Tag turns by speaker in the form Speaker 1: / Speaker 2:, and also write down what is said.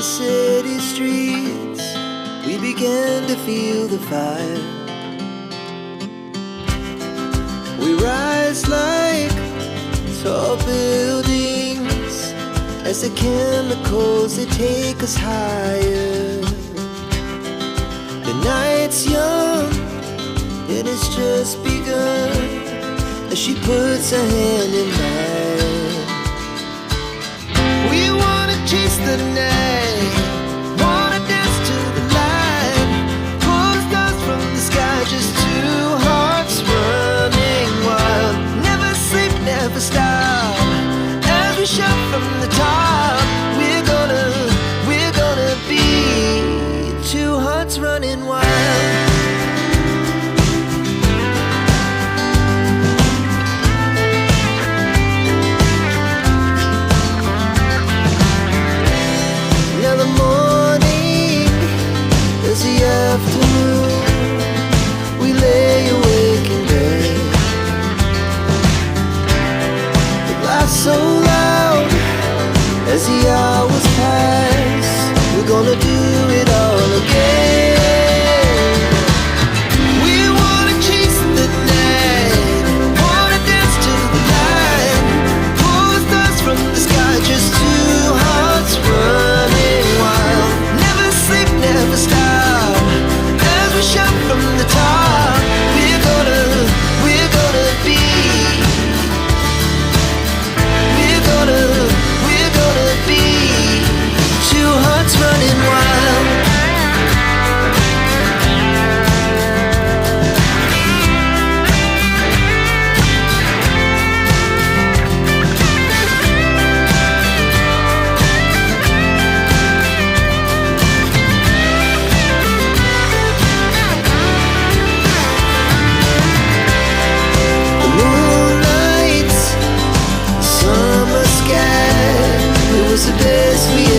Speaker 1: the city streets, we began to feel the fire. We rise like tall buildings as the chemicals, they take us higher. The night's young and it's just begun as she puts her hand in mine. We wanna chase the night, wanna dance to the light, pull the stars from the sky, just two hearts running wild. Never sleep, never stop, as we shout from the top. We're gonna be two hearts running wild. Now the morning is the afternoon, we lay awake in bed. The laughs so loud as the hours pass, we're gonna do it all again. We wanna chase the night, wanna dance to the light, pull the stars from the sky, just two hearts running wild. Never sleep, never stop, as we shout from the top. We're gonna be, we're gonna be two hearts running wild. The moonlight, summer sky, it was the best we